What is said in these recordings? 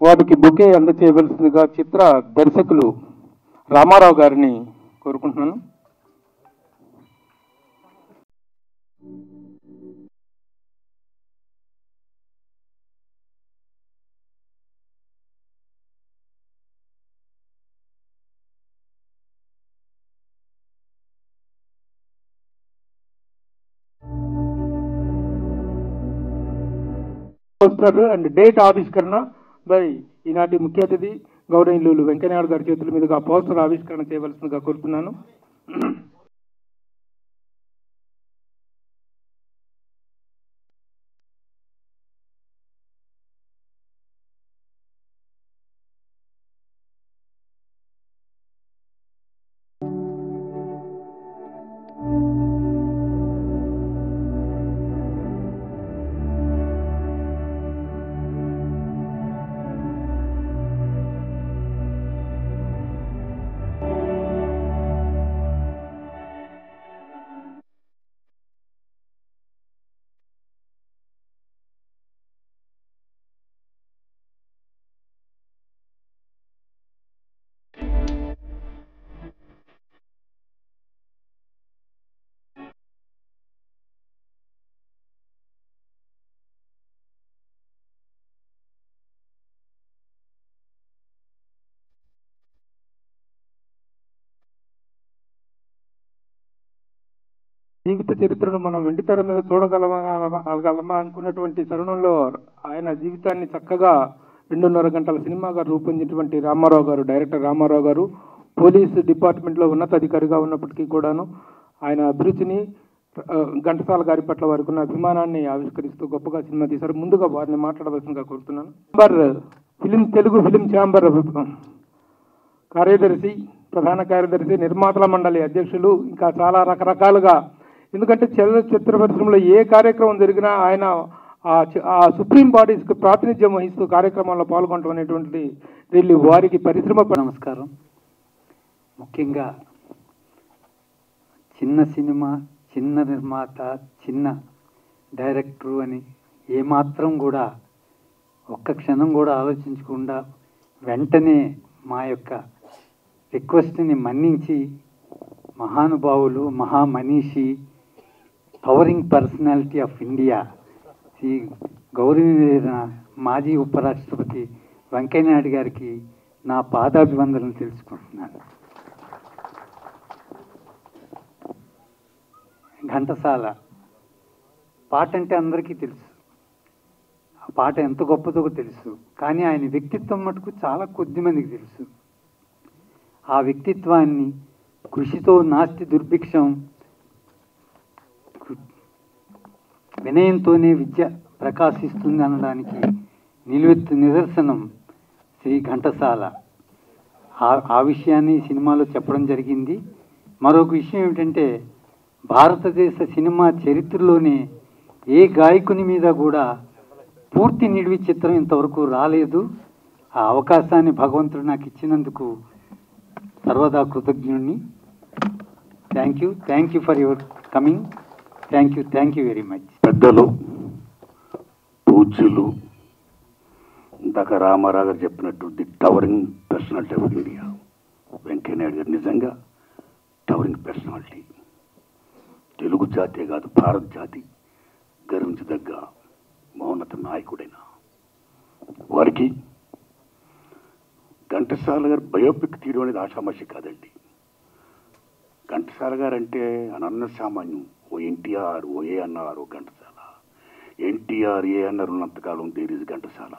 వారికి బొకే అందచేయవలసిందిగా చిత్ర దర్శకులు రామారావు గారిని కోరుకుంటున్నాను. పోస్టర్ అండ్ డేట్ ఆవిష్కరణ బై ఈనాటి ముఖ్య అతిథి గౌరవనీయులు వెంకయ్యనాయుడు గారి చేతుల మీదుగా పోస్టర్ ఆవిష్కరణ చేయవలసిందిగా కోరుతున్నాను. జీవిత చరిత్రను మనం వెండితెర మీద చూడగలమా అనుకున్నటువంటి తరుణంలో ఆయన జీవితాన్ని చక్కగా 2.5 గంటల సినిమాగా రూపొందించినటువంటి రామారావు గారు, డైరెక్టర్ రామారావు గారు పోలీసు డిపార్ట్మెంట్లో ఉన్నతాధికారిగా ఉన్నప్పటికీ కూడాను ఆయన అభిరుచిని ఘంటసాల గారి పట్ల వారికి ఉన్న అభిమానాన్ని ఆవిష్కరిస్తూ గొప్పగా సినిమా తీశారు. ముందుగా వారిని మాట్లాడవలసిందిగా కోరుతున్నాను. తెలుగు ఫిలిం ఛాంబర్ కార్యదర్శి, ప్రధాన కార్యదర్శి, నిర్మాతల మండలి అధ్యక్షులు, ఇంకా చాలా రకరకాలుగా, ఎందుకంటే చలనచిత్ర పరిశ్రమలో ఏ కార్యక్రమం జరిగినా ఆయన ఆ సుప్రీం బాడీస్కి ప్రాతినిధ్యం వహిస్తూ కార్యక్రమాల్లో పాల్గొనడం అనేటువంటి వీళ్ళు వారికి పరిశ్రమ. నమస్కారం. ముఖ్యంగా చిన్న సినిమా, చిన్న నిర్మాత, చిన్న డైరెక్టరు అని ఏమాత్రం కూడా ఒక్క క్షణం కూడా ఆలోచించకుండా వెంటనే మా యొక్క రిక్వెస్ట్ని మన్నించి మహానుభావులు, మహామనీషి, powering personality of India Shri గౌరవనీయులైన మాజీ ఉపరాష్ట్రపతి వెంకయ్యనాయుడు గారికి నా పాదాభివందనలు తెలుసుకుంటున్నాను. ఘంటసాల పాట అంటే అందరికీ తెలుసు, ఆ పాట ఎంత గొప్పదో తెలుసు, కానీ ఆయన వ్యక్తిత్వం మటుకు చాలా కొద్ది మందికి తెలుసు. ఆ వ్యక్తిత్వాన్ని కృషితో నాస్తి దుర్భిక్షం, వినయంతోనే విద్య ప్రకాశిస్తుంది అనడానికి నిలువెత్తు నిదర్శనం శ్రీ ఘంటసాల. ఆ విషయాన్ని సినిమాలో చెప్పడం జరిగింది. మరొక విషయం ఏమిటంటే, భారతదేశ సినిమా చరిత్రలోనే ఏ గాయకుని మీద కూడా పూర్తి నిడివి చిత్రం ఇంతవరకు రాలేదు. ఆ అవకాశాన్ని భగవంతుడు నాకు ఇచ్చినందుకు సర్వదా కృతజ్ఞుడిని. Thank you for your coming. Thank you very much. పెద్దలు, పూజ్యులు, ఇందాక రామారావు గారు చెప్పినట్టు the towering personality of India Venkaiah Naidu garu నిజంగా టవరింగ్ పర్సనాలిటీ. తెలుగు జాతే కాదు, భారత జాతి గర్వించదగ్గ మౌనత నాయకుడైన వారికి ఘంటసాల గారు బయోపిక్ తీయడం అనేది ఆషామాషి కాదండి. ఘంటసాల గారు అంటే అనన్య సామాన్యం. ఓ ఎన్టీఆర్, ఓ ఏఎన్ఆర్, ఓ ఘంటసాల. ఎన్టీఆర్, ఏఎన్ఆర్ ఉన్నంతకాలం దేర్ ఇస్ ఘంటసాల.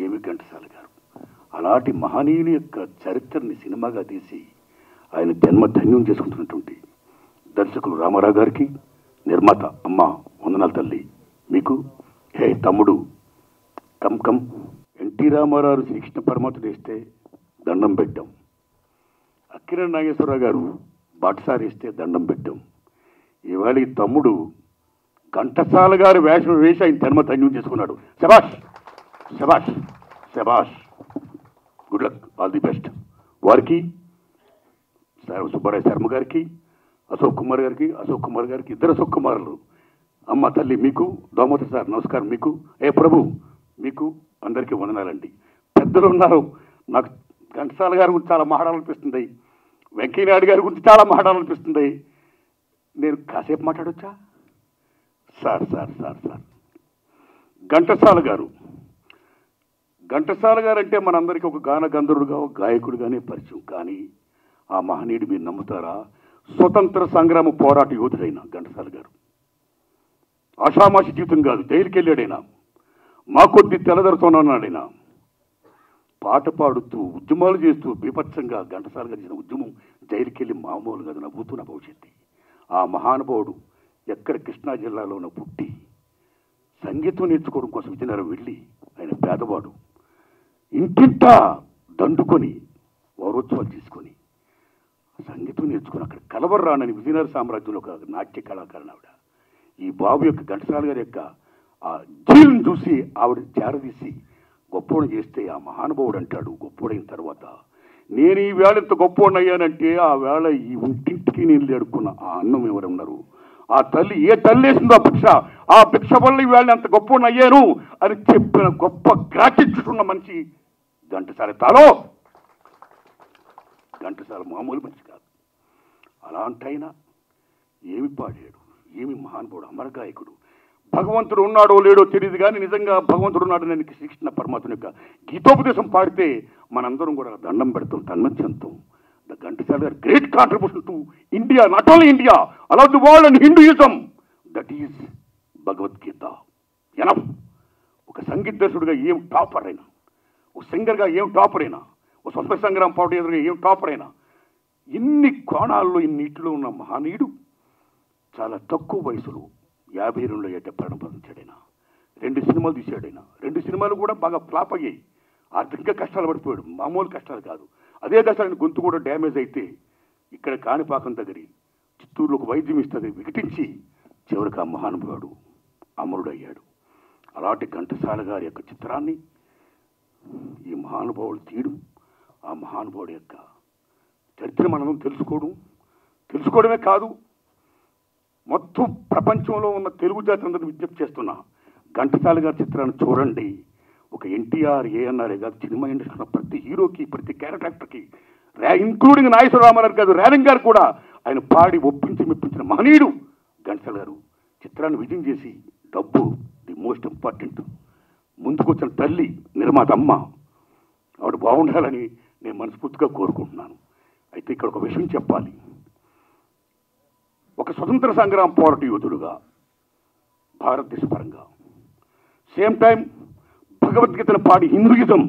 ఏమి ఘంటసాల గారు అలాంటి మహనీయుని యొక్క చరిత్రని సినిమాగా తీసి ఆయన జన్మ ధన్యం చేసుకుంటున్నటువంటి దర్శకులు రామారావు గారికి, నిర్మాత అమ్మ వందనాలు తల్లి మీకు. హే తమ్ముడు కమ్. ఎన్టీ రామారావు శ్రీకృష్ణ పరమాత్ముడు వేస్తే దండం పెట్టాం. అక్కిన నాగేశ్వరరావు గారు బాటసారి వేస్తే దండం పెట్టాం. ఇవాళ ఈ తమ్ముడు ఘంటసాల గారు వేషం వేసి ఆయన జన్మ ధన్యం చేసుకున్నాడు. శబాష్ శబాష్ శబాష్. Good luck, all the best. వారికి సుబ్బారాయ శర్మ గారికి, అశోక్ కుమార్ గారికి, ఇద్దరు అశోక్ కుమారులు. అమ్మ తల్లి మీకు, దోమతి సార్ నమస్కారం మీకు. ఏ ప్రభు మీకు అందరికీ వందనాలండి. పెద్దలు ఉన్నారు, నాకు ఘంటసాల గారి గురించి చాలా మాట్లాడాలనిపిస్తుంది, వెంకయ్యనాయుడు గారి గురించి చాలా మాట్లాడాలనిపిస్తుంది. నేను కాసేపు మాట్లాడొచ్చా? Sir sir sir sir Ghantasala garu అంటే మనందరికీ ఒక గాన గంధర్వుడుగా, ఒక గాయకుడిగానే పరిచయం. కానీ ఆ మహనీయుడు మీరు నమ్ముతారా? స్వతంత్ర సంగ్రామ పోరాట యోధుడైన ఘంటసాల గారు. ఆషామాషి జీవితం కాదు, జైలుకి వెళ్ళాడైనా, మా కొద్ది తెల్లదొరతోనన్నాడైనా. పాట పాడుతూ ఉద్యమాలు చేస్తూ బీభత్సంగా ఘంటసాల గారు చేసిన ఉద్యమం జైలుకి వెళ్ళి మామూలు కాదు, నవ్వుతూ నా భవిష్యత్తు. ఆ మహానుభావుడు ఎక్కడ కృష్ణా జిల్లాలోన పుట్టి సంగీతం నేర్చుకోవడం కోసం విజయనగరం వెళ్ళి, ఆయన పేదవాడు, ఇంటింటా దండుకొని వారోత్సవాలు తీసుకొని సంగీతం నేర్చుకుని అక్కడ కలవర్రానని విజయనగర సామ్రాజ్యంలో ఒక నాట్య కళాకారుని ఆవిడ. ఈ బాబు యొక్క ఘంటసాల గారి యొక్క ఆ జీలను చూసి ఆవిడ చేరదీసి గొప్పవాడు చేస్తే ఆ మహానుభావుడు అంటాడు గొప్పవాడైన తర్వాత, నేను ఈ వేళ ఇంత గొప్పవాడిని అయ్యానంటే ఆ వేళ ఈ ఇంటింటికి నీళ్ళు అడుక్కున్న ఆ అన్నం ఎవరున్నారు, ఆ తల్లి ఏ తల్లి వేసిందో ఆ భిక్ష వల్ల ఈ వేళ అంత గొప్పవాడిని అయ్యాను అని చెప్పిన గొప్ప గ్రాటిట్యూడ్ మనిషి ఘంటసాల. ఘంటసాల మామూలు మనిషి కాదు. అలాంటైనా ఏమి పాడాడు, ఏమి మహానుభావుడు, అమరగాయకుడు. భగవంతుడు ఉన్నాడో లేడో తెలియదు కానీ నిజంగా భగవంతుడు ఉన్నాడు నేను శ్రీకృష్ణ పరమాత్మ యొక్క గీతోపదేశం పాడితే మనందరం కూడా దండం పెడతాం, తన్మత్యంతం. ద ఘంటసాల గారు great contribution to India, not only India, allow the world and Hinduism. That is Bhagavad Gita. Enough. ఒక సంగీత దర్శకుడిగా ఏం టాపర్ అయినా, ఒక సింగర్గా ఏం టాపర్ అయినా, ఒక స్వతంత్ర సంగ్రామ పోరాట ఎదురుగా ఏం టాపర్ అయినా, ఇన్ని కోణాల్లో ఇన్నిట్లో ఉన్న మహనీయుడు చాలా తక్కువ వయసులో 52లో ఏట ప్రారంభించాడైనా. 2 సినిమాలు తీశాడైనా. 2 సినిమాలు కూడా బాగా ఫ్లాప్ అయ్యాయి. ఆర్థికంగా కష్టాలు పడిపోయాడు, మామూలు కష్టాలు కాదు. అదే దశలో గొంతు కూడా డ్యామేజ్ అయితే ఇక్కడ కాణిపాకం దగ్గర చిత్తూరులో ఒక వైద్యం ఇస్తుంది వికటించి చివరికి ఆ మహానుభావుడు అమరుడు అయ్యాడు. అలాంటి ఘంటసాల గారి యొక్క చిత్రాన్ని ఈ మహానుభావుడు తీయడం, ఆ మహానుభావుడి యొక్క చరిత్ర మనం తెలుసుకోవడమే కాదు, మొత్తం ప్రపంచంలో ఉన్న తెలుగు జాతి అందరినీ విజ్ఞప్తి చేస్తున్నా, ఘంటసాల గారి చిత్రాన్ని చూడండి. ఒక ఎన్టీఆర్, ఏఎన్ఆర్ కాదు, సినిమా ఇండస్ట్రీలో ప్రతి హీరోకి, ప్రతి క్యారెక్టర్ యాక్టర్కి, ఇంక్లూడింగ్ నాగేశ్వర రామారావు కాదు, రేలంగ్ గారు కూడా ఆయన పాడి ఒప్పించి మెప్పించిన మహనీయుడు ఘంటసాల గారు. చిత్రాన్ని విజయం చేసి డబ్బు ది మోస్ట్ ఇంపార్టెంట్. ముందుకొచ్చిన తల్లి నిర్మాత అమ్మ, ఆవిడ బాగుండాలని నేను మనస్ఫూర్తిగా కోరుకుంటున్నాను. అయితే ఇక్కడ ఒక విషయం చెప్పాలి. ఒక స్వతంత్ర సంగ్రామ పోరాట యోధుడుగా భారతదేశ పరంగా సేమ్ టైం భగవద్గీతను పాడి హిందూయిజం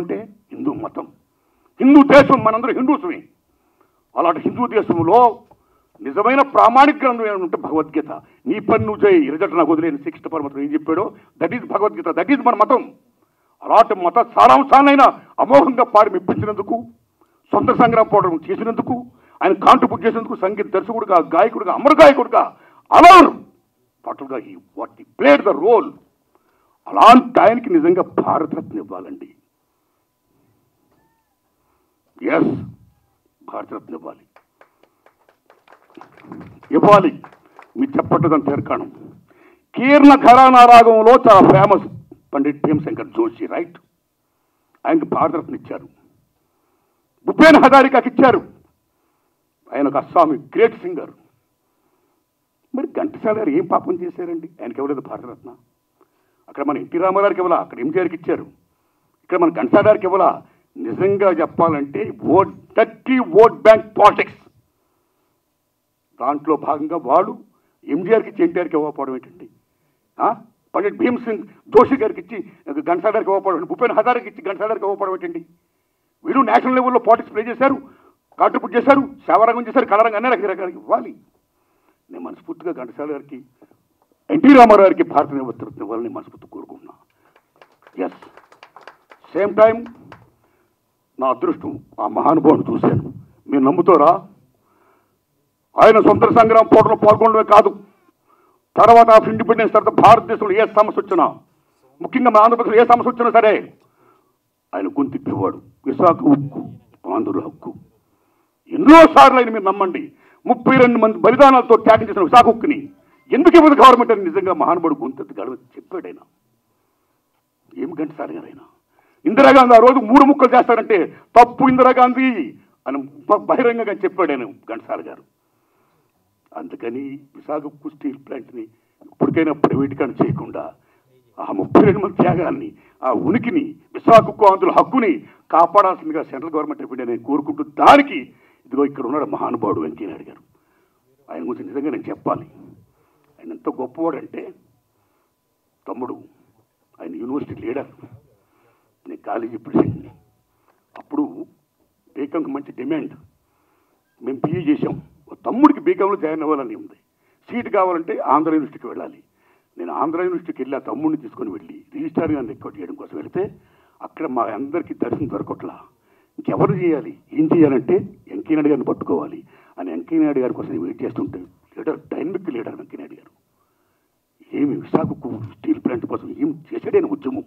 అంటే హిందూ మతం, హిందూ దేశం, మనందరూ హిందూసమే. అలాంటి హిందూ దేశంలో నిజమైన ప్రామాణిక గ్రంథం ఏమంటే భగవద్గీత. నీ పని నువ్వు చేయి, రిజల్ట్ నాకు వదిలేని శ్రీకృష్ణ పరమాత్మ ఏం చెప్పాడో that is Bhagavad Gita, that is మన మతం. అలాంటి మత సారాంశాన్నైనా అమోఘంగా పాడి మెప్పించినందుకు, స్వతంత్ర సంగ్రామ పోరాటం చేసినందుకు, ఆయన కాంట్రిబ్యూట్ చేసినందుకు, సంగీత దర్శకుడుగా, గాయకుడిగా, అమరగాయకుడిగా, అలర్ టోటల్గా what he played the role. అలాంటి ఆయనకి నిజంగా భారతరత్న ఇవ్వాలండి. ఎస్, భారతరత్న ఇవ్వాలి. మీరు చెప్పట్టుదని తెరకాణం. కీర్ణ ఘరానా రాగంలో చాలా ఫేమస్ పండిట్ భీమశంకర్ జోషి, రైట్? ఆయనకి భారతరత్న ఇచ్చారు. భూపేన్ హజారికాకి ఇచ్చారు. ఆయన ఒక అస్సామి గ్రేట్ సింగర్. మరి ఘంటసాల గారు ఏం పాపం చేశారండి? ఆయనకి ఇవ్వలేదు భారతరత్న. అక్కడ మన ఎన్టీ రామారావుకి ఇవ్వాలా, అక్కడ ఎంజీఆర్కి ఇచ్చారు. ఇక్కడ మన ఘంటసాల గారికి ఇవ్వాలా? నిజంగా చెప్పాలంటే ఓట్ బ్యాంక్ పాలిటిక్స్. దాంట్లో భాగంగా వాళ్ళు ఎంజీఆర్కి ఇచ్చి ఎన్టీఆర్కి ఇవ్వకపోవడం ఏంటండి? పండిట్ భీమ్ సింగ్ జోషి గారికి ఇచ్చి ఘంటసాల గారికి ఇవ్వకపోవడం, భూపేన్ హజారికి ఇచ్చి ఘంటసాల గారికి ఇవ్వకపోవడం ఏంటండి? వీళ్ళు నేషనల్ లెవెల్లో పాలిటిక్స్ ప్లే చేశారు, కాంట్రిబ్యూట్ చేశారు, సేవారంగం చేశారు, కళారంగం అన్ని రకరకాలకి ఇవ్వాలి. నేను మనస్ఫూర్తిగా ఘంటసాల గారికి, ఎన్టీ రామారావు గారికి భారతరత్న ఇవ్వాలని మనస్ఫూర్తిగా కోరుకుంటున్నా. ఎస్, సేమ్ టైం నా అదృష్టం ఆ మహానుభావుని చూశాను. మీరు నమ్ముతారా? ఆయన స్వతంత్ర సంగ్రామ పోరాటంలో పాల్గొనడమే కాదు, తర్వాత ఆఫ్ ఇండిపెండెన్స్ తర్వాత భారతదేశంలో ఏ సమస్య వచ్చినా, ముఖ్యంగా మన ఆంధ్రప్రదేశ్లో ఏ సమస్య వచ్చినా సరే ఆయన గొంతిప్పేవాడు. విశాఖ ఉక్కు, ఆంధ్రుల హక్కు. ఎన్నోసార్లు ఆయన మీరు నమ్మండి 32 మంది బలిదానాలతో త్యాగం చేసిన విశాఖ ఉక్కుని ఎందుకు ఇవ్వదు గవర్నమెంట్ అని నిజంగా మహానుభావుడు గొంతెత్తి గడవ చెప్పాడు ఆయన. ఏం ఘంటసాల గారు ఆయన? ఇందిరాగాంధీ ఆ రోజు 3 ముక్కలు చేస్తారంటే తప్పు ఇందిరాగాంధీ అని బహిరంగంగా చెప్పాడు ఆయన ఘంటసాల గారు. అందుకని విశాఖ ఉక్కు స్టీల్ ప్లాంట్ని ఇప్పటికైనా ప్రైవేటీకరణ చేయకుండా ఆ 32 మంది త్యాగాన్ని, ఆ ఉనికిని, విశాఖ ఉక్కు ఆంధ్రుల హక్కుని కాపాడాల్సిందిగా సెంట్రల్ గవర్నమెంట్ అయిపోయింది నేను కోరుకుంటూ, దానికి ఇదిగో ఇక్కడ ఉన్నాడు మహానుభావుడు వెంకయ్యనాయుడు గారు. ఆయన గురించి నిజంగా నేను చెప్పాలి. ఆయన ఎంత గొప్పవాడంటే, తమ్ముడు ఆయన యూనివర్సిటీ లీడర్, నేను కాలేజీ ప్రెసిడెంట్ని. అప్పుడు బీకాంకి మంచి డిమాండ్. మేము పిఏ చేసాం. తమ్ముడికి బీకాంలో జాయిన్ అవ్వాలని ఉంది. సీటు కావాలంటే ఆంధ్ర యూనివర్సిటీకి వెళ్ళాలి. నేను ఆంధ్ర యూనివర్సిటీకి వెళ్ళి ఆ తమ్ముడిని తీసుకొని వెళ్ళి రిజిస్ట్రార్ గారిని రికార్డ్ చేయడం కోసం వెళితే అక్కడ మా అందరికీ దర్శనం దొరకట్లా. ఇంకెవరు చేయాలి? ఏం చేయాలంటే వెంకయ్యనాయుడు గారిని పట్టుకోవాలి అని వెంకయ్యనాయుడు గారి కోసం వెయిట్ చేస్తుంటే లీడర్, డైనమిక్ లీడర్ వెంకయ్యనాయుడు గారు ఏమి విశాఖ స్టీల్ ప్లాంట్ కోసం ఏం చేశాడైన ఉద్యమం,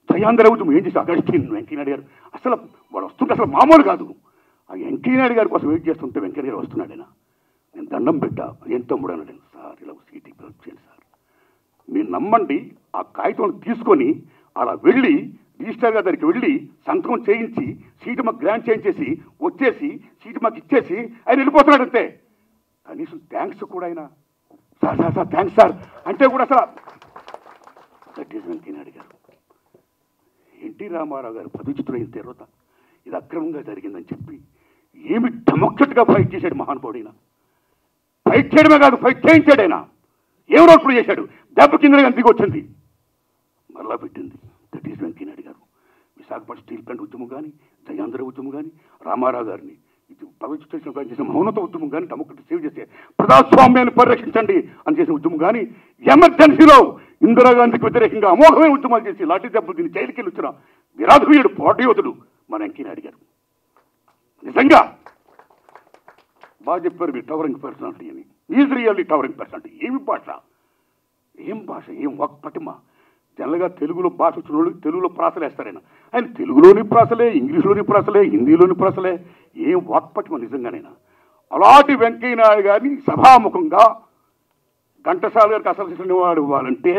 దయాంధ్ర ఉద్యమం ఏం చేసి అగస్టిన్ వెంకయ్యనాయుడు గారు అసలు వాడు వస్తుంటే అసలు మామూలు కాదు. ఆ వెంకయ్యనాయుడు గారి కోసం వెయిట్ చేస్తుంటే వెంకయ్య గారు వస్తున్నాడైనా. నేను దండం పెట్టా, ఏం తమ్ముడు అన్నాడు. సార్ ఇలా సీటీ వచ్చాను సార్, మీరు నమ్మండి. ఆ కాగితం తీసుకొని అలా వెళ్ళి రిజిస్టర్ గారి దగ్గరికి వెళ్ళి సంతకం చేయించి సీటు మాకు గ్రాంట్ చేయించేసి వచ్చేసి సీటు మాకు ఇచ్చేసి ఆయన వెళ్ళిపోతున్నాడు అంతే. కనీసం థ్యాంక్స్ కూడా ఆయన sir sir sir thanks sir అంటే కూడా అసలు దట్ ఈస్ వెంకయ్యనాయుడు గారు. ఎన్టీ రామారావు గారు పదవిచ్యుతులైన తర్వాత ఇది అక్రమంగా జరిగిందని చెప్పి ఏమి డెమోక్రట్గా ఫైట్ చేశాడు మహానుభావుడైనా. ఫైట్ చేయడమే కాదు, ఫైట్ చేయించాడు ఆయన. ఏం రోడ్లు చేశాడు? దెబ్బ కింద దిగి వచ్చింది, మరలా పెట్టింది. దట్ ఈస్ వెంకయ్యనాయుడు గారు. విశాఖపట్నం స్టీల్ ప్లాంట్ ఉద్యమం కానీ, దయాంధ్ర ఉద్యమం కానీ, రామారావు గారిని పవిత్ర చేసిన మౌనత ఉద్యమం కానీ, డెమోక్రసీ సేవ్ చేసే ప్రజాస్వామ్యాన్ని పరిరక్షించండి అని చేసిన ఉద్యమం కానీ, ఎమర్జెన్సీలో ఇందిరాగాంధీకి వ్యతిరేకంగా అమోఘమైన ఉద్యమాలు చేసి లాఠీ దెబ్బలు దీన్ని జైలుకి వచ్చిన విరాధవీయుడు, పోటీయోధుడు మన వెంకయ్యనాయుడు గారు. నిజంగా బాగా చెప్పారు మీరు, టవరింగ్ పర్సనాలిటీ అని. Is really towering personality. ఏమి భాష, ఏం భాష, ఏం పటిమ. జనరల్గా తెలుగులో భాష వచ్చిన వాళ్ళు తెలుగులో ప్రాసలు వేస్తారైనా. ఆయన తెలుగులోని ప్రాసలే, ఇంగ్లీష్లోని ప్రాసలే, హిందీలోని ప్రాసలే. ఏం వాక్పటిమ నిజంగానైనా. అలాంటి వెంకయ్యనాయుడు గారిని సభాముఖంగా ఘంటసాల గారికి అసలు వాడు ఇవ్వాలంటే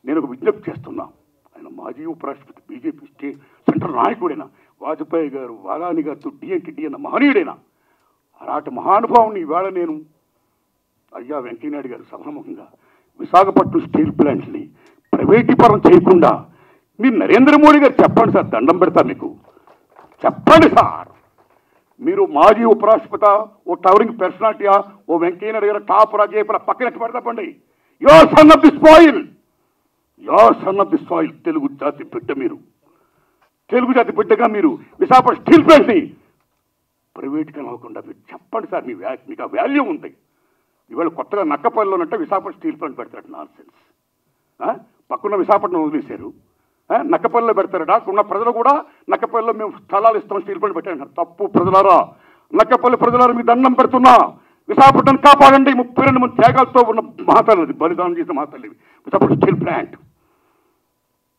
నేను ఒక విజ్ఞప్తి చేస్తున్నా. ఆయన మాజీ ఉపరాష్ట్రపతి, బీజేపీ సెంట్రల్ నాయకుడైనా, వాజ్పేయి గారు, వాలాని గారితో డిఎన్టీ అన్న మహనీయుడైనా అలాంటి మహానుభావుని ఇవాళ నేను అయ్యా వెంకయ్యనాయుడు గారు సభాముఖంగా విశాఖపట్నం స్టీల్ ప్లాంట్ని ప్రైవేటీకరణ చేయకుండా మీరు నరేంద్ర మోడీ గారు చెప్పండి సార్, దండం పెడతారు మీకు. చెప్పండి సార్, మీరు మాజీ ఉపరాష్ట్రపతి, ఓ టవరింగ్ పర్సనాలిటీయా, ఓ వెంకయ్యనాయుడు గారు టాప్ రాజేపల పక్కన పెడతాపండి. Your son of the soil, your son of the soil. Telugu జాతి బిడ్డ మీరు, తెలుగు జాతి బిడ్డగా మీరు విశాఖపట్నం స్టీల్ ప్లాంట్ని ప్రైవేట్గా అవ్వకుండా మీరు చెప్పండి సార్. మీకు ఆ వాల్యూ ఉంది. ఇవాళ కొత్తగా నక్కపల్లిలోనంటే విశాఖపట్నం స్టీల్ ప్లాంట్ పెడతాడు. Non sense. పక్కన విశాఖపట్నం వదిలేశారు, నక్కపల్లిలో పెడతారట. ఉన్న ప్రజలు కూడా నక్కపల్లిలో మేము స్థలాలు ఇస్తాం, స్టీల్ ప్లాంట్ పెట్టారు. తప్పు ప్రజలారా, నక్కపల్లి ప్రజలారా మీకు దండం పెడుతున్నా. విశాఖపట్నం కాపాడండి. 32 మంది త్యాగాలతో ఉన్న మహాతల్లి, బలిదానం చేసిన మహాతల్లి విశాఖపట్నం స్టీల్ ప్లాంట్.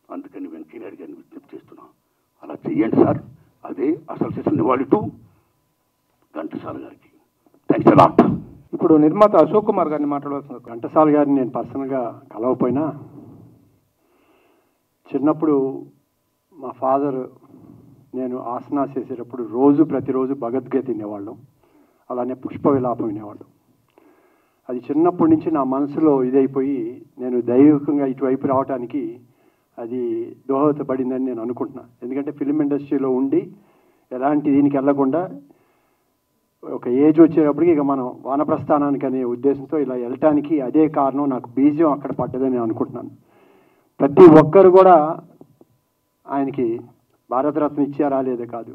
అందుకని వెంకయ్యనాయుడు గారిని విజ్ఞప్తి చేస్తున్నా, అలా చెయ్యండి సార్. అదే అసలు చేసిన నివాళి టు ఘంటసాల గారికి. Thanks a lot. ఇప్పుడు నిర్మాత అశోక్ కుమార్ గారిని మాట్లాడవలసిన. ఘంటసాల గారిని నేను పర్సనల్గా కలవపోయినా చిన్నప్పుడు మా ఫాదర్ నేను ఆసనాస్ చేసేటప్పుడు ప్రతిరోజు భగవద్గీత వినేవాళ్ళం, అలానే పుష్ప విలాపం వినేవాళ్ళం. అది చిన్నప్పటి నుంచి నా మనసులో ఇదైపోయి నేను దైవికంగా ఇటువైపు రావడానికి అది దోహదపడిందని నేను అనుకుంటున్నాను. ఎందుకంటే ఫిల్మ్ ఇండస్ట్రీలో ఉండి ఎలాంటి దీనికి వెళ్లకుండా ఒక ఏజ్ వచ్చేటప్పటికి ఇక మనం వానప్రస్థానానికి అనే ఉద్దేశంతో ఇలా వెళ్ళటానికి అదే కారణం. నాకు బీజం అక్కడ పడ్డదని నేను అనుకుంటున్నాను. ప్రతి ఒక్కరు కూడా ఆయనకి భారతరత్న ఇచ్చారా లేదా కాదు,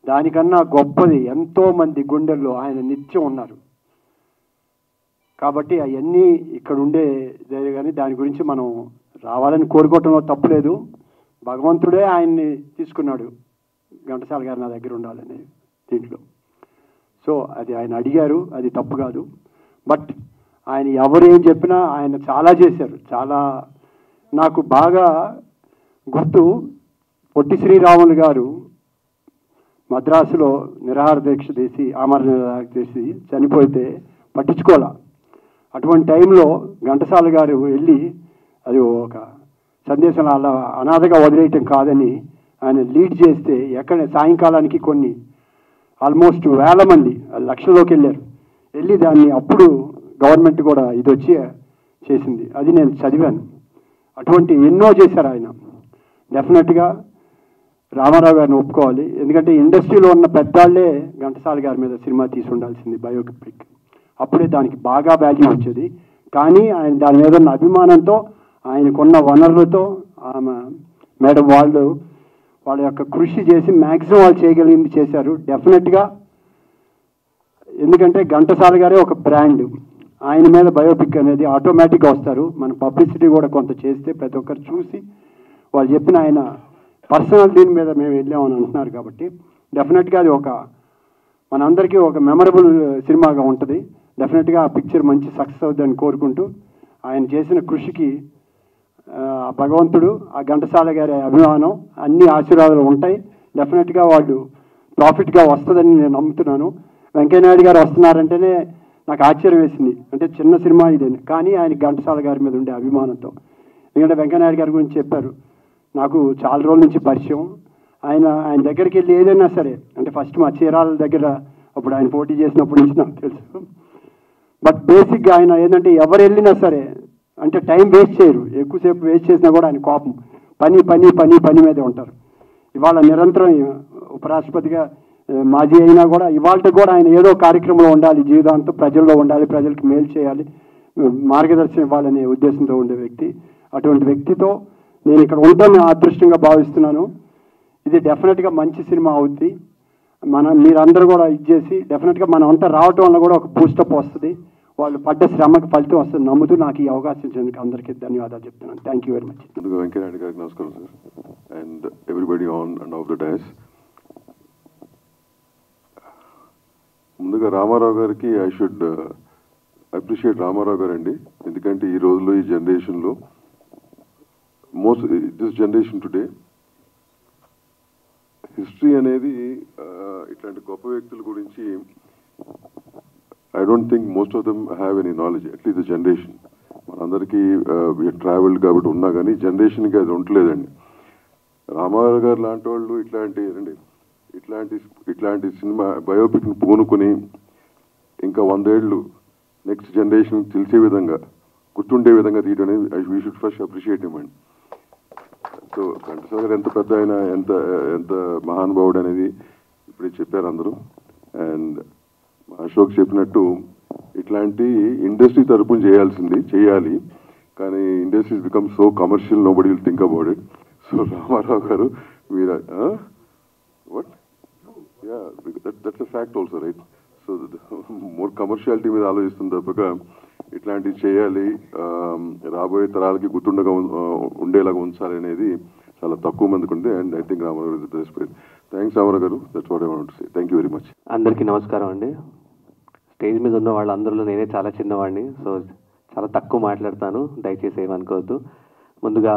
దానికన్నా గొప్పది ఎంతోమంది గుండెల్లో ఆయన నిత్యం ఉన్నారు. కాబట్టి అవన్నీ ఇక్కడ ఉండే కానీ దాని గురించి మనం రావాలని కోరుకోవటంలో తప్పులేదు. భగవంతుడే ఆయన్ని తీసుకున్నాడు, ఘంటసాల గారు నా దగ్గర ఉండాలని దీంట్లో. సో అది ఆయన అడిగారు, అది తప్పు కాదు. బట్ ఆయన ఎవరు ఏం చెప్పినా ఆయన చాలా చేశారు. చాలా నాకు బాగా గుర్తు, పొట్టి శ్రీరాములు గారు మద్రాసులో నిరాహార దీక్ష చేసి ఆమరణ నిరాహార చేసి చనిపోతే పట్టించుకోవాలా. అటువంటి టైంలో ఘంటసాల గారు వెళ్ళి అది ఒక సందేశం అలా అనాథగా వదిలేయటం కాదని ఆయన లీడ్ చేస్తే ఎక్కడ సాయంకాలానికి కొన్ని ఆల్మోస్ట్ వేల మంది లక్షల్లోకి వెళ్ళి దాన్ని అప్పుడు గవర్నమెంట్ కూడా ఇది వచ్చి చేసింది. అది నేను చదివాను. అటువంటి ఎన్నో చేశారు ఆయన. డెఫినెట్గా రామారావు గారిని ఒప్పుకోవాలి. ఎందుకంటే ఇండస్ట్రీలో ఉన్న పెద్దాళ్లే ఘంటసాల గారి మీద సినిమా తీసి ఉండాల్సింది, బయోపిక్. అప్పుడే దానికి బాగా వాల్యూ వచ్చేది. కానీ ఆయన దాని మీద ఉన్న అభిమానంతో, ఆయనకున్న వనరులతో ఆమె మేడం వాళ్ళ యొక్క కృషి చేసి మ్యాక్సిమం వాళ్ళు చేయగలిగింది చేశారు. డెఫినెట్గా ఎందుకంటే ఘంటసాల గారే ఒక బ్రాండ్. ఆయన మీద బయోపిక్ అనేది ఆటోమేటిక్గా వస్తారు. మన పబ్లిసిటీ కూడా కొంత చేస్తే ప్రతి ఒక్కరు చూసి వాళ్ళు చెప్పిన ఆయన పర్సనల్ దీని మీద మేము వెళ్ళామని అంటున్నారు. కాబట్టి డెఫినెట్గా అది మనందరికీ ఒక మెమరబుల్ సినిమాగా ఉంటుంది. డెఫినెట్గా ఆ పిక్చర్ మంచి సక్సెస్ అవుతుందని కోరుకుంటూ, ఆయన చేసిన కృషికి భగవంతుడు, ఆ ఘంటసాల గారి అభిమానం, అన్ని ఆశీర్వాదాలు ఉంటాయి. డెఫినెట్గా వాళ్ళు ప్రాఫిట్గా వస్తుందని నేను నమ్ముతున్నాను. వెంకయ్యనాయుడు గారు వస్తున్నారంటేనే నాకు ఆశ్చర్యం వేసింది. అంటే చిన్న సినిమా ఇదే, కానీ ఆయన ఘంటసాల గారి మీద ఉండే అభిమానంతో. ఎందుకంటే వెంకయ్యనాయుడు గారి గురించి చెప్పారు, నాకు చాలా రోజుల నుంచి పరిచయం. ఆయన దగ్గరికి వెళ్ళి ఏదైనా సరే, అంటే ఫస్ట్ మా చీరాల దగ్గర అప్పుడు ఆయన పోటీ చేసినప్పటి నుంచి నాకు తెలుసు. బట్ బేసిక్గా ఆయన ఏంటంటే ఎవరు వెళ్ళినా సరే అంటే టైం వేస్ట్ చేయరు. ఎక్కువసేపు వేస్ట్ చేసినా కూడా ఆయన కోపం, పని మీదే ఉంటారు. ఇవాళ నిరంతరం ఉపరాష్ట్రపతిగా మాజీ అయినా కూడా ఇవాళ కూడా ఆయన ఏదో కార్యక్రమంలో ఉండాలి, జీవితాంతం ప్రజల్లో ఉండాలి, ప్రజలకు మేలు చేయాలి, మార్గదర్శనం ఇవ్వాలనే ఉద్దేశంతో ఉండే వ్యక్తి. అటువంటి వ్యక్తితో నేను ఇక్కడ ఉంటాను అదృష్టంగా భావిస్తున్నాను. ఇది డెఫినెట్గా మంచి సినిమా అవుద్ది. మీరందరూ కూడా ఇచ్చేసి డెఫినెట్గా మనం అంతా రావటం వల్ల కూడా ఒక బూస్టప్ వస్తుంది. వాళ్ళు పడ్డ శ్రమకి ఫలితం వస్తుంది నమ్ముతూ నాకు ఈ అవకాశం ఇచ్చినందుకు అందరికీ ధన్యవాదాలు చెప్తున్నాను. Thank you very much. Venkaiah Naidu గారికి నమస్కారం sir, and everybody on and off the dais. ముందుగా రామారావు గారికి ఐ షుడ్ అప్రిషియేట్ రామారావు గారు అండి. ఎందుకంటే ఈ రోజుల్లో ఈ జనరేషన్లో దిస్ జనరేషన్ టుడే హిస్టరీ అనేది ఇట్లాంటి గొప్ప వ్యక్తుల గురించి I don't think most of them have any knowledge, at least the generation. మనందరికీ ట్రావెల్డ్ కాబట్టి ఉన్నా కానీ జనరేషన్కి అది ఉండలేదండి. రామారావు గారు లాంటి వాళ్ళు ఇట్లాంటి సినిమా బయోపిక్ని పూనుకొని ఇంకా 100 ఏళ్ళు నెక్స్ట్ జనరేషన్ తెలిసే విధంగా, గుర్తుండే విధంగా తీయడం అనేది we should first appreciate him అండి. సో ఘంటసాల గారు ఎంత పెద్ద ఆయన, ఎంత మహానుభావుడు అనేది ఇప్పుడే చెప్పారు అందరూ. అండ్ అశోక్ చెప్పినట్టు ఇట్లాంటి ఇండస్ట్రీ తరపున చేయాలి, కానీ industries become so commercial, nobody will think about it. So Rama Rao గారు మీరు what that's a fact also, right? So more commerciality మీద ఆలోచిస్తుంది తప్పక ఇట్లాంటివి చేయాలి, రాబోయే తరాలకి ఉండేలాగా ఉంచాలి అనేది చాలా తక్కువ మందికి ఉంది. And I think Ramarao garu is the best place. Thanks Ramarao garu, that's what I want to say. Thank you very much. అందరికీ నమస్కారం అండి. స్టేజ్ మీద ఉన్న వాళ్ళందరిలో నేనే చాలా చిన్నవాడిని, సో చాలా తక్కువ మాట్లాడతాను, దయచేసి ఏమనుకోవద్దు. ముందుగా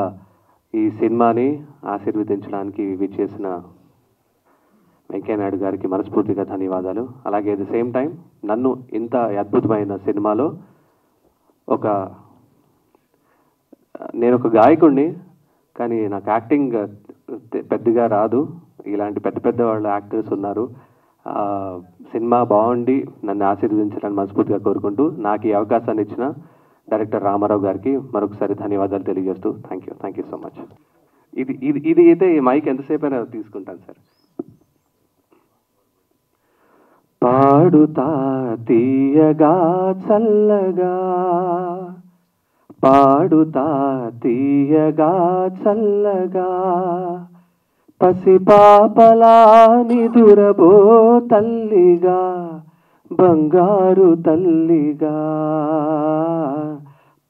ఈ సినిమాని ఆశీర్వదించడానికి విచ్చేసిన వెంకయ్యనాయుడు గారికి మనస్ఫూర్తిగా ధన్యవాదాలు. అలాగే అట్ ది సేమ్ టైం నన్ను ఇంత అద్భుతమైన సినిమాలో నేను ఒక గాయకుడిని, కానీ నాకు యాక్టింగ్ పెద్దగా రాదు. ఇలాంటి పెద్ద వాళ్ళ యాక్టర్స్ ఉన్నారు. సినిమా బాగుండి నన్ను ఆశీర్వదించాలని మనస్ఫూర్తిగా కోరుకుంటూ నాకు ఈ అవకాశాన్ని ఇచ్చిన డైరెక్టర్ రామారావు గారికి మరొకసారి ధన్యవాదాలు తెలియజేస్తూ థ్యాంక్ యూ సో మచ్. ఇది అయితే ఈ మైక్ ఎంతసేపు అయినా తీసుకుంటాను సార్. పాడుతా తీయగా చల్లగా, పాడుతా తీయగా చల్లగా, పసిపాపలా నిదురబో తల్లిగా, బంగారు తల్లిగా,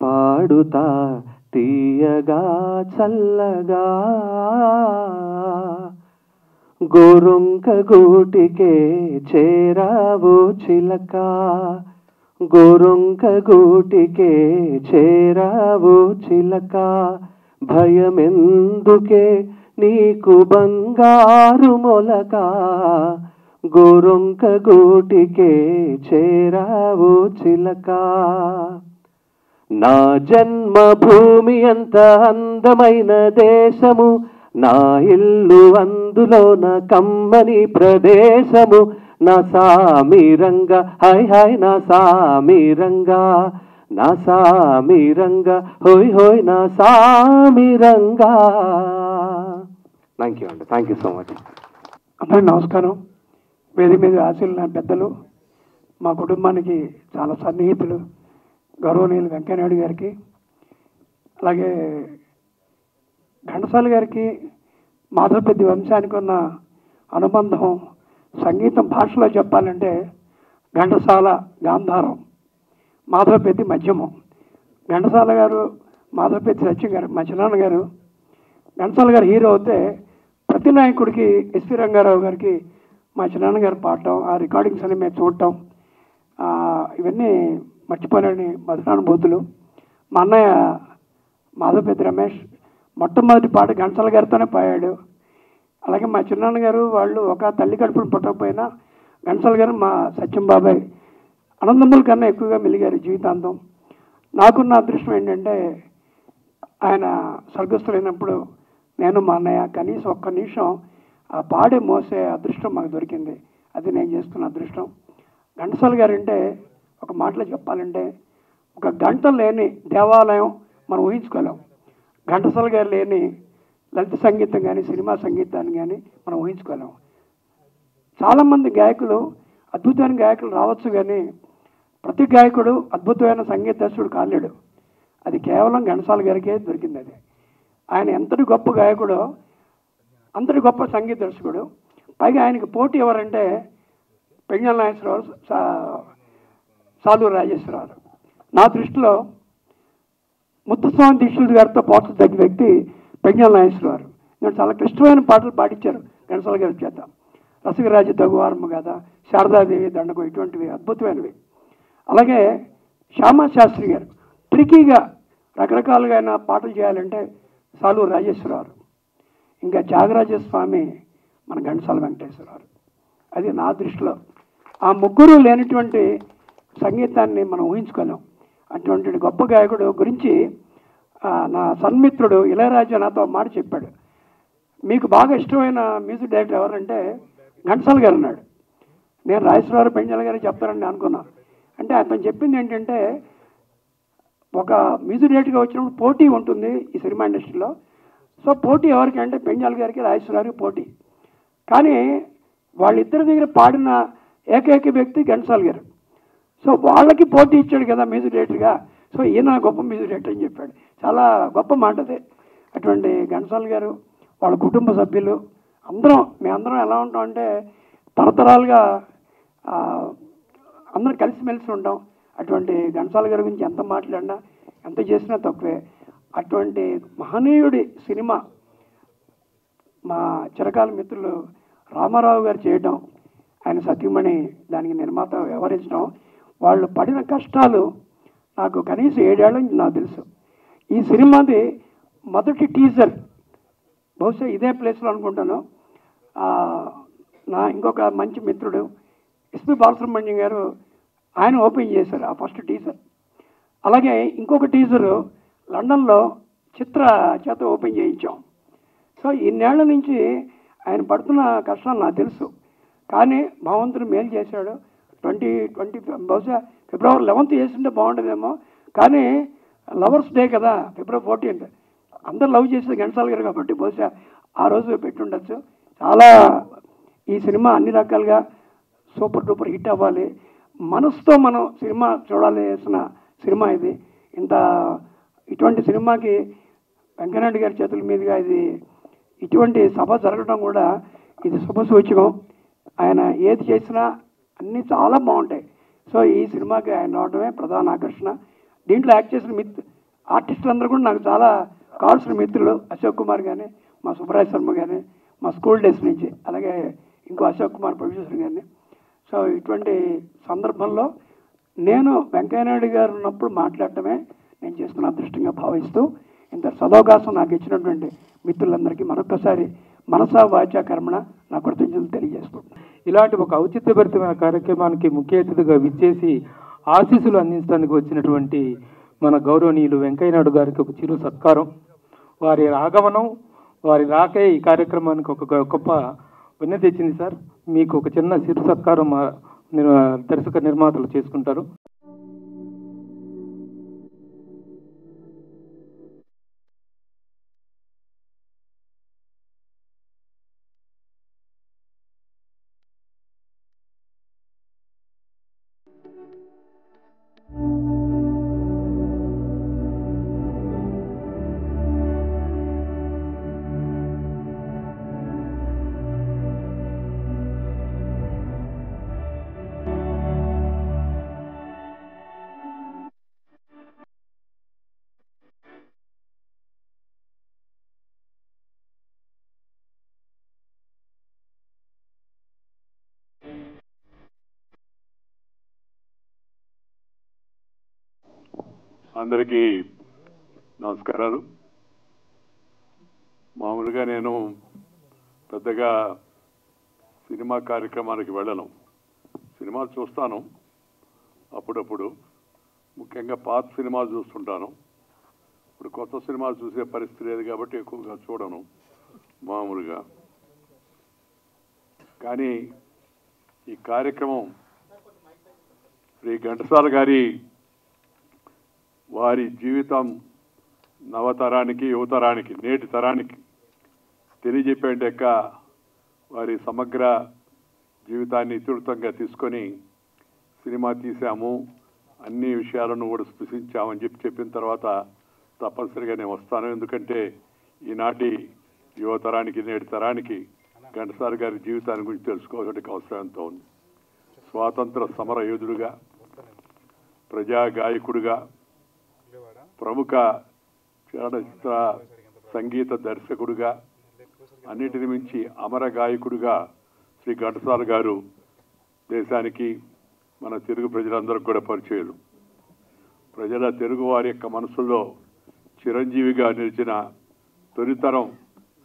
పాడుతా తీయగా చల్లగా, గోరొంక గూటికే చేరావో చిలక, గోరొంక గూటికే చేరావో చిలక, భయమెందుకే నీకు బంగారు మొలక, గోరొంక గూటికే చేరావో చిలక, నా జన్మభూమి ఎంత అందమైన దేశము, నా ఇల్లు అందులోన కమ్మని ప్రదేశము, నా సామిరంగా హాయ్ హాయ్ నా సామిరంగా, నా సామిరంగా హోయ్ హోయ్ నా సామిరంగా. థ్యాంక్ యూ అండి, థ్యాంక్ యూ సో మచ్. అందరికీ నమస్కారం. వేదిక మీద ఆశీర్వదించిన పెద్దలు, మా కుటుంబానికి చాలా సన్నిహితులు గౌరవనీయులు వెంకయ్యనాయుడు గారికి, అలాగే ఘంటసాల గారికి మాధవపెద్ది వంశానికి ఉన్న అనుబంధం సంగీతం భాషలో చెప్పాలంటే ఘంటసాల గాంధారం, మాధవపెద్ది మధ్యమం. ఘంటసాల గారు మాధవపెద్ది సత్యం గారు మా చిన్నాన్న గారు. ఘంటసాల గారు హీరో అయితే ప్రతి నాయకుడికి ఎస్వి రంగారావు గారికి మా చిన్నాన్న గారు పాడటం, ఆ రికార్డింగ్స్ అని మేము చూడటం, ఇవన్నీ మర్చిపోలేని మధురానుభూతులు. మా అన్నయ్య మాధవపెద్ది రమేష్ మొట్టమొదటి పాట ఘంటసాల గారితోనే పాడాడు. అలాగే మా చిన్నాన్న గారు వాళ్ళు ఒక తల్లి కడుపును పుట్టకపోయినా ఘంటసాల గారు మా సత్యం బాబాయ్ అనందముల కన్నా ఎక్కువగా మెలిగారు జీవితాంతం. నాకున్న అదృష్టం ఏంటంటే ఆయన స్వర్గస్థులైనప్పుడు నేను మా అన్నయ్య కనీసం ఒక్క నిమిషం ఆ పాడే మోసే అదృష్టం మాకు దొరికింది. అది నేను చేసుకున్న అదృష్టం. ఘంటసాల గారు అంటే ఒక మాటలో చెప్పాలంటే ఒక గంట లేని దేవాలయం మనం ఊహించుకోలేం. ఘంటసాల గారు లేని లలిత సంగీతం కానీ సినిమా సంగీతాన్ని కానీ మనం ఊహించుకోలేం. చాలామంది గాయకులు అద్భుతమైన గాయకులు రావచ్చు, కానీ ప్రతి గాయకుడు అద్భుతమైన సంగీత దర్శకుడు కాలేడు. అది కేవలం ఘంటసాల గారికే దొరికింది. అది ఆయన ఎంతటి గొప్ప గాయకుడో అంతటి గొప్ప సంగీత దర్శకుడు. పైగా ఆయనకి పోటీ ఎవరంటే పెంజల నాగేశ్వరరావు, సాలూరు రాజేశ్వరరావు. నా దృష్టిలో ముత్తుస్వామి దీక్షితులు గారితో పోటీ తగ్గిన వ్యక్తి పెంజల నాగేశ్వరరావు. నేను చాలా క్లిష్టమైన పాటలు పాడించారు ఘంటసాల గారి చేత. రసికరాజు తగువారమ్మ కదా, శారదాదేవి దండకు, ఇటువంటివి అద్భుతమైనవి. అలాగే శ్యామాశాస్త్రి గారు ట్రికీగా రకరకాలుగా అయినా పాటలు చేయాలంటే సాలూరు రాజేశ్వరరావు. ఇంకా త్యాగరాజస్వామి మన ఘంటసాల వెంకటేశ్వరరావు. అది నా దృష్టిలో ఆ ముగ్గురు లేనటువంటి సంగీతాన్ని మనం ఊహించుకోలేం. అటువంటి గొప్ప గాయకుడు గురించి నా సన్మిత్రుడు ఇళయరాజా నాతో మాట చెప్పాడు. మీకు బాగా ఇష్టమైన మ్యూజిక్ డైరెక్టర్ ఎవరంటే ఘంటసాల గారు అన్నాడు. నేను రాజేశ్వరరావు పెంజల గారు చెప్తారని అనుకున్నా. అంటే అతను చెప్పింది ఏంటంటే ఒక మ్యూజిక్ డైరెక్టర్గా వచ్చినప్పుడు పోటీ ఉంటుంది ఈ సినిమా ఇండస్ట్రీలో. సో పోటీ ఎవరికి అంటే పెంజాల గారికి రాజేశ్వరరావుకి పోటీ. కానీ వాళ్ళిద్దరి దగ్గర పాడిన ఏకైక వ్యక్తి ఘంటసాల గారు. సో వాళ్ళకి పోటీ ఇచ్చాడు కదా మ్యూజిక్ డైరెక్టర్గా. సో ఈయన గొప్ప మ్యూజిక్ డైరెక్టర్ అని చెప్పాడు. చాలా గొప్ప మాట అది. అటువంటి ఘంటసాల గారు వాళ్ళ కుటుంబ సభ్యులు మేమందరం ఎలా ఉంటామంటే తరతరాలుగా అందరం కలిసిమెలిసి ఉంటాం. అటువంటి ఘంటసాల గారి గురించి ఎంత మాట్లాడినా ఎంత చేసినా తక్కువే. అటువంటి మహనీయుడి సినిమా మా చిరకాల మిత్రులు రామారావు గారు చేయడం, ఆయన సతీమణి దానికి నిర్మాత వ్యవహరించడం, వాళ్ళు పడిన కష్టాలు నాకు కనీసం 7 ఏళ్ళ నుంచి నాకు తెలుసు. ఈ సినిమాది మొదటి టీజర్ బహుశా ఇదే ప్లేస్లో అనుకుంటాను. నా ఇంకొక మంచి మిత్రుడు ఎస్పి బాలసుబ్రహ్మణ్యం గారు ఆయన ఓపెన్ చేశారు ఆ ఫస్ట్ టీజర్. అలాగే ఇంకొక టీజరు లండన్లో చిత్ర చేత ఓపెన్ చేయించాం. సో ఇన్నేళ్ల నుంచి ఆయన పడుతున్న కష్టాలు నాకు తెలుసు. కానీ భగవంతుడు మేలు చేశాడు. 2020 బహుశా ఫిబ్రవరి 11th చేస్తుంటే బాగుంటుందేమో. కానీ లవర్స్ డే కదా, ఫిబ్రవరి 14th అందరు లవ్ చేసేది ఘంటసాల గారు కాబట్టి బహుశా ఆ రోజు పెట్టుండొచ్చు. చాలా ఈ సినిమా అన్ని రకాలుగా సూపర్ డూపర్ హిట్ అవ్వాలి, మనసుతో మనం సినిమా చూడాల్సిన సినిమా ఇది. ఇటువంటి సినిమాకి వెంకయ్యనాయుడు గారి చేతుల మీదుగా ఇటువంటి సభ జరగడం కూడా ఇది శుభ సూచకం. ఆయన ఏది చేసినా అన్నీ చాలా బాగుంటాయి. సో ఈ సినిమాకి ఆయన రావడమే ప్రధాన ఆకర్షణ. దీంట్లో యాక్ట్ చేసిన ఆర్టిస్టులందరూ కూడా నాకు చాలా కావాల్సిన మిత్రులు. అశోక్ కుమార్ కానీ, మా సుబ్రాజ్ శర్మ కానీ, మా స్కూల్ డేస్ నుంచి, అలాగే ఇంకో అశోక్ కుమార్ ప్రొడ్యూసర్ కానీ. సో ఇటువంటి సందర్భంలో నేను వెంకయ్యనాయుడు గారు ఉన్నప్పుడు మాట్లాడటమే నేను చేసుకున్న అదృష్టంగా భావిస్తూ ఇంత సదవకాశం నాకు ఇచ్చినటువంటి మిత్రులందరికీ మరొకసారి మనసా వాచా కర్మణ నా కృతజ్ఞతలు తెలియజేసుకుంటున్నాను. ఇలాంటి ఒక ఔచిత్యభరితమైన కార్యక్రమానికి ముఖ్య అతిథిగా విచ్చేసి ఆశీస్సులు అందించడానికి వచ్చినటువంటి మన గౌరవనీయులు వెంకయ్యనాయుడు గారికి ఒక చిరు సత్కారం. వారి ఆగమనం, వారి రాకే ఈ కార్యక్రమానికి ఒక గొప్ప విన్న తెచ్చింది సార్. మీకు ఒక చిన్న చిరు సత్కారం దర్శక నిర్మాతలు చేసుకుంటారు. అందరికీ నమస్కారాలు. మామూలుగా నేను పెద్దగా సినిమా కార్యక్రమానికి వెళ్ళను. సినిమాలు చూస్తాను అప్పుడప్పుడు, ముఖ్యంగా పాత సినిమాలు చూస్తుంటాను. ఇప్పుడు కొత్త సినిమాలు చూసే పరిస్థితి లేదు కాబట్టి ఎక్కువగా చూడను మామూలుగా. కానీ ఈ కార్యక్రమం శ్రీ ఘంటసాల గారి వారి జీవితం నవతరానికి, యువతరానికి, నేటి తరానికి తెలియజెప్పేంటక్క వారి సమగ్ర జీవితాన్ని ఇతివృత్తంగా తీసుకొని సినిమా తీసాము, అన్ని విషయాలను కూడా స్పృశించామని చెప్పిన తర్వాత తప్పనిసరిగా నేను వస్తాను. ఎందుకంటే ఈనాటి యువతరానికి, నేటి తరానికి ఘంటసాల గారి జీవితాన్ని గురించి తెలుసుకోవాల్సిన అవసరం ఎంతో ఉంది. స్వాతంత్ర సమర యోధుడుగా, ప్రజా గాయకుడిగా, ప్రముఖ చలనచిత్ర సంగీత దర్శకుడిగా, అన్నిటిని మించి అమర గాయకుడిగా శ్రీ ఘంటసాల గారు దేశానికి, మన తెలుగు ప్రజలందరికీ కూడా పరిచయాలు. ప్రజల తెలుగు వారి యొక్క మనసుల్లో చిరంజీవిగా నిలిచిన తొలితరం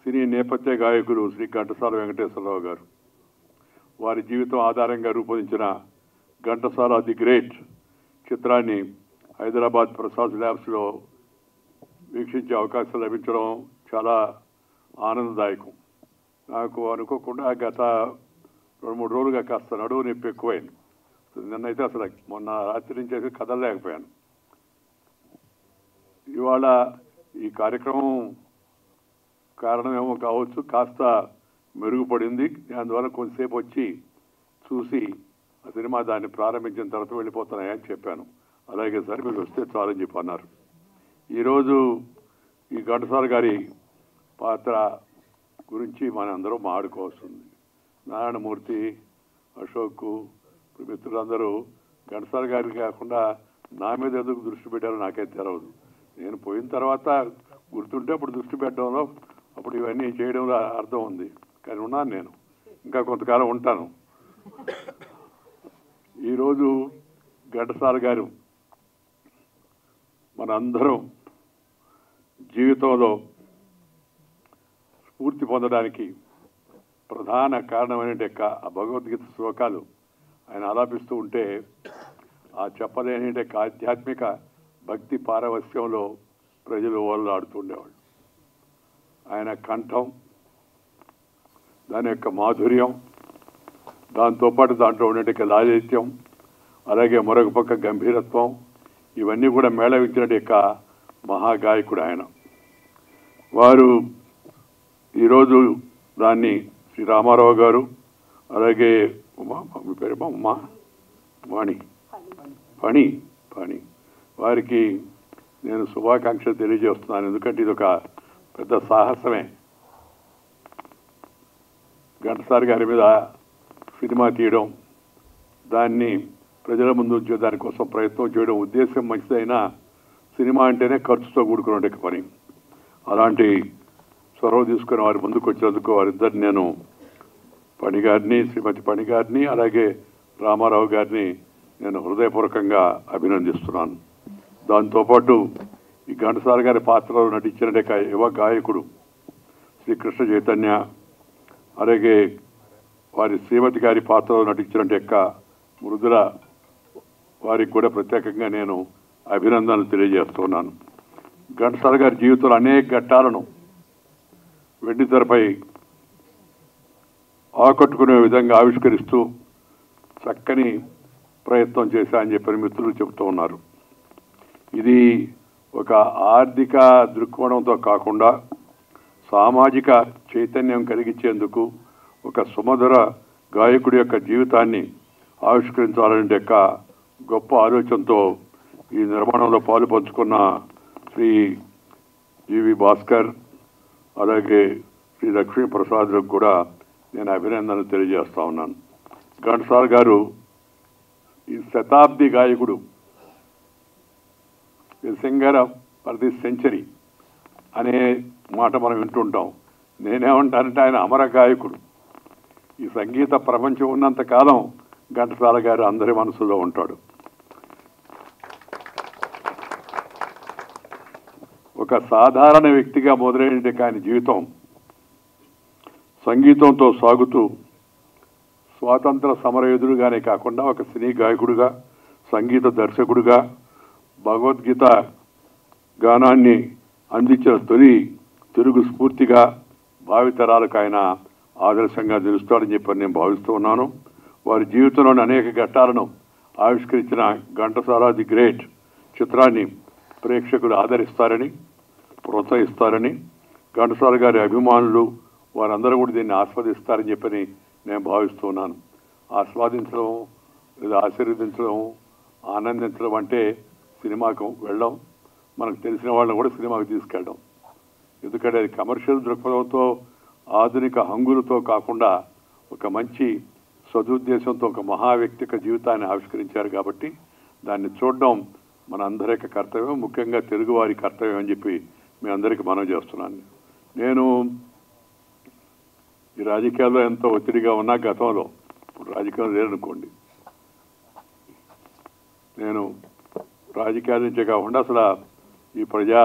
సినీ నేపథ్య గాయకులు శ్రీ ఘంటసాల వెంకటేశ్వరరావు గారు. వారి జీవితం ఆధారంగా రూపొందించిన ఘంటసాల ది గ్రేట్ చిత్రాన్ని హైదరాబాద్ ప్రసాద్ ల్యాబ్స్లో వీక్షించే అవకాశం లభించడం చాలా ఆనందదాయకం. నాకు అనుకోకుండా గత 2-3 రోజులుగా కాస్త నడువు నొప్పి ఎక్కువైంది. నిన్నైతే అసలు మొన్న రాత్రి నుంచి అయితే కదలలేకపోయాను. ఇవాళ ఈ కార్యక్రమం కారణమేమో కావచ్చు, కాస్త మెరుగుపడింది. అందువల్ల కొంతసేపు వచ్చి చూసి ఆ సినిమా దాన్ని ప్రారంభించిన తర్వాత వెళ్ళిపోతున్నాయని చెప్పాను. అలాగే సార్, మీరు వస్తే చాలని చెప్పి అన్నారు. ఈరోజు ఈ ఘంటసాల గారి పాత్ర గురించి మనందరం మాట్లాడుకోవాల్సింది. నారాయణమూర్తి, అశోక్, మిత్రులందరూ ఘంటసాల గారికి కాకుండా నా మీద ఎందుకు దృష్టి పెట్టారో నాకైతే తెలవదు. నేను పోయిన తర్వాత గుర్తుంటే అప్పుడు దృష్టి పెట్టడంలో, అప్పుడు ఇవన్నీ చేయడంలో అర్థం ఉంది. కానీ ఉన్నాను, నేను ఇంకా కొంతకాలం ఉంటాను. ఈరోజు ఘంటసాల గారు మనందరం జీవితంలో స్ఫూర్తి పొందడానికి ప్రధాన కారణమైన ఆ భగవద్గీత శ్లోకాలు ఆయన ఆలాపిస్తూ ఉంటే ఆ చెప్పలేని ఆధ్యాత్మిక భక్తి పారవస్యంలో ప్రజలు వాళ్ళు ఆడుతుండేవాళ్ళు. ఆయన కంఠం, దాని యొక్క మాధుర్యం, దాంతోపాటు దాంట్లో ఉండే లాలిత్యం, అలాగే మరొక పక్క గంభీరత్వం, ఇవన్నీ కూడా మేళవించిన యొక్క మహాగాయకుడు ఆయన. వారు ఈరోజు దాన్ని శ్రీ రామారావు గారు, అలాగే మీ పేరు పణి వారికి నేను శుభాకాంక్షలు తెలియజేస్తున్నాను. ఎందుకంటే ఇది ఒక పెద్ద సాహసమే. ఘంటసాల గారి మీద సినిమా తీయడం, దాన్ని ప్రజల ముందు ఉంచే దానికోసం ప్రయత్నం చేయడం, ఉద్దేశం మంచిదైనా సినిమా అంటేనే ఖర్చుతో కూడుకునే పని. అలాంటి చొరవ తీసుకుని వారి ముందుకు వచ్చినందుకు వారిద్దరిని నేను శ్రీమతి పణి గారిని, అలాగే రామారావు గారిని నేను హృదయపూర్వకంగా అభినందిస్తున్నాను. దాంతోపాటు ఈ ఘంటసాల గారి పాత్రలో నటించిన యువ గాయకుడు శ్రీ కృష్ణ చైతన్య, అలాగే వారి శ్రీమతి గారి పాత్రలో నటించిన మృదుల, వారికి కూడా ప్రత్యేకంగా నేను అభినందనలు తెలియజేస్తున్నాను. ఘంటసాల గారి జీవితంలో అనేక ఘట్టాలను వెండితెరపై ఆకట్టుకునే విధంగా ఆవిష్కరిస్తూ చక్కని ప్రయత్నం చేశా అని చెప్పని మిత్రులు చెబుతూ ఉన్నారు. ఇది ఒక ఆర్థిక దృక్కోణంతో కాకుండా సామాజిక చైతన్యం కలిగించేందుకు ఒక సుమధుర గాయకుడి యొక్క జీవితాన్ని ఆవిష్కరించాలనే యొక్క గొప్ప ఆలోచనతో ఈ నిర్మాణంలో పాలు పంచుకున్న శ్రీ జీవి భాస్కర్ అలాగే శ్రీ లక్ష్మీ ప్రసాద్లకు కూడా నేను అభినందనలు తెలియజేస్తా ఉన్నాను. ఘంటసాల గారు ఈ శతాబ్ది గాయకుడు, సింగర్ ఫర్ ది సెంచరీ అనే మాట మనం వింటుంటాం. నేనేమంటానంటే ఆయన అమర గాయకుడు. ఈ సంగీత ప్రపంచం ఉన్నంత కాలం ఘంటసాల గారు అందరి మనసులో ఉంటాడు. ఒక సాధారణ వ్యక్తిగా మొదలైనట్టు కానీ జీవితం సంగీతంతో సాగుతూ స్వాతంత్ర సమరయోధుడుగానే కాకుండా ఒక సినీ గాయకుడిగా, సంగీత దర్శకుడిగా, భగవద్గీత గానాన్ని అందించిన తొలి తెలుగు స్ఫూర్తిగా భావితరాలకు ఆయన ఆదర్శంగా నిలుస్తాడని చెప్పి నేను భావిస్తూ ఉన్నాను. వారి జీవితంలోని అనేక ఘట్టాలను ఆవిష్కరించిన ఘంటసాల ది గ్రేట్ చిత్రాన్ని ప్రేక్షకులు ఆదరిస్తారని, ప్రోత్సహిస్తారని, ఘంటసాల గారి అభిమానులు వారందరూ కూడా దీన్ని ఆస్వాదిస్తారని చెప్పని నేను భావిస్తున్నాను. ఆస్వాదించడం లేదా ఆశీర్వదించడం, ఆనందించడం అంటే సినిమాకు వెళ్ళడం, మనకు తెలిసిన వాళ్ళని కూడా సినిమాకు తీసుకెళ్ళడం. ఎందుకంటే అది కమర్షియల్ దృక్పథంతో ఆధునిక హంగులతో కాకుండా ఒక మంచి సదుద్దేశంతో ఒక మహా వ్యక్తి యొక్క జీవితాన్ని ఆవిష్కరించారు కాబట్టి దాన్ని చూడడం మన అందరి యొక్క కర్తవ్యం, ముఖ్యంగా తెలుగువారి కర్తవ్యం అని చెప్పి మీ అందరికీ మనవి చేస్తున్నాను. నేను ఈ రాజకీయాల్లో ఎంతో ఒత్తిడిగా ఉన్నా గతంలో, ఇప్పుడు రాజకీయాలు లేరనుకోండి, నేను రాజకీయాల నుంచే కాకుండా అసలు ఈ ప్రజా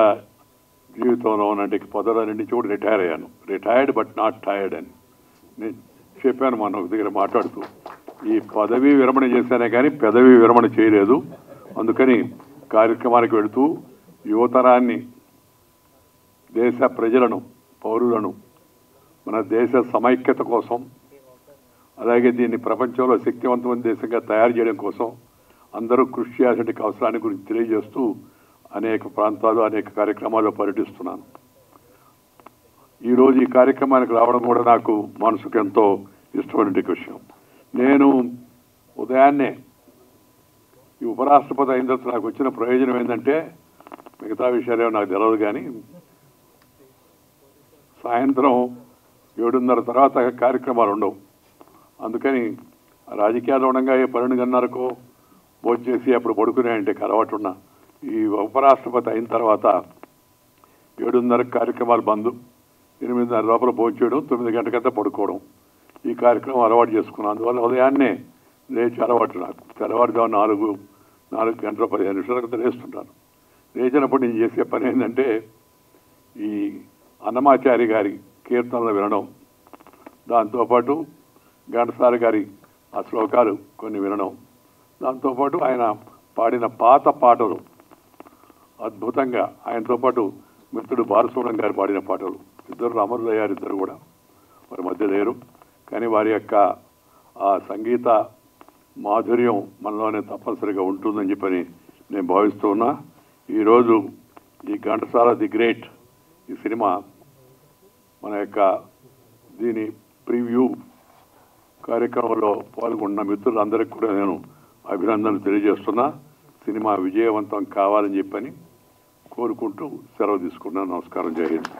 జీవితంలో ఉన్నట్టు పదవులన్నింటి నుంచి కూడా రిటైర్ అయ్యాను. రిటైర్డ్ బట్ నాట్ టైర్డ్ అని నేను చెప్పాను మన ఒక దగ్గర మాట్లాడుతూ. ఈ పదవి విరమణ చేశానే కానీ పెదవి విరమణ చేయలేదు. అందుకని కార్యక్రమానికి వెళుతూ యువతరాన్ని, దేశ ప్రజలను, పౌరులను మన దేశ సమైక్యత కోసం, అలాగే దీన్ని ప్రపంచంలో శక్తివంతమైన దేశంగా తయారు చేయడం కోసం అందరూ కృషి చేయాల్సిన అవసరాన్ని గురించి తెలియజేస్తూ అనేక ప్రాంతాలు, అనేక కార్యక్రమాల్లో పర్యటిస్తున్నాను. ఈరోజు ఈ కార్యక్రమానికి రావడం కూడా నాకు మనసుకు ఎంతో ఇష్టమైన విషయం. నేను ఉదయాన్నే ఈ ఉపరాష్ట్రపతి అయిన తర్వాత నాకు వచ్చిన ప్రయోజనం ఏంటంటే, మిగతా విషయాలేమో నాకు తెలియదు కానీ సాయంత్రం 7:30 తర్వాత కార్యక్రమాలు ఉండవు. అందుకని రాజకీయాలు ఉండగా 12:30కో భోజనం చేసి అప్పుడు పడుకునే అలవాటు ఉన్న ఈ ఉపరాష్ట్రపతి అయిన తర్వాత 7:30 కార్యక్రమాలు బంద్, 8:30 లోపల భోజనం చేయడం, 9 గంటకంతా పడుకోవడం, ఈ కార్యక్రమం అలవాటు చేసుకున్నాను. అందువల్ల ఉదయాన్నే లేచి అలవాటు నాకు. తెల్లవారుజాము 4 గంటల 15 నిమిషాల క్రితం లేస్తుంటాను. లేచినప్పుడు నేను చేసే పని ఏంటంటే ఈ అన్నమాచారి గారి కీర్తనలు వినడం, దాంతోపాటు ఘంటసాల గారి ఆ శ్లోకాలు కొన్ని వినడం, దాంతోపాటు ఆయన పాడిన పాత పాటలు అద్భుతంగా, ఆయనతో పాటు మిత్రుడు బాలసుబ్రహ్మణ్యం గారు పాడిన పాటలు, ఇద్దరు అమరులయ్యారు, ఇద్దరు కూడా వారి మధ్య లేరు. కానీ వారి యొక్క ఆ సంగీత మాధుర్యం మనలోనే తప్పనిసరిగా ఉంటుందని చెప్పని నేను భావిస్తూ ఉన్నా. ఈరోజు ఈ ఘంటసాల ది గ్రేట్ ఈ సినిమా మన యొక్క దీని ప్రివ్యూ కార్యక్రమంలో పాల్గొన్న మిత్రులందరికీ కూడా నేను అభినందనలు తెలియజేస్తున్నా. సినిమా విజయవంతం కావాలని చెప్పని కోరుకుంటూ సెలవు తీసుకున్నాను. నమస్కారం. జై హింద్.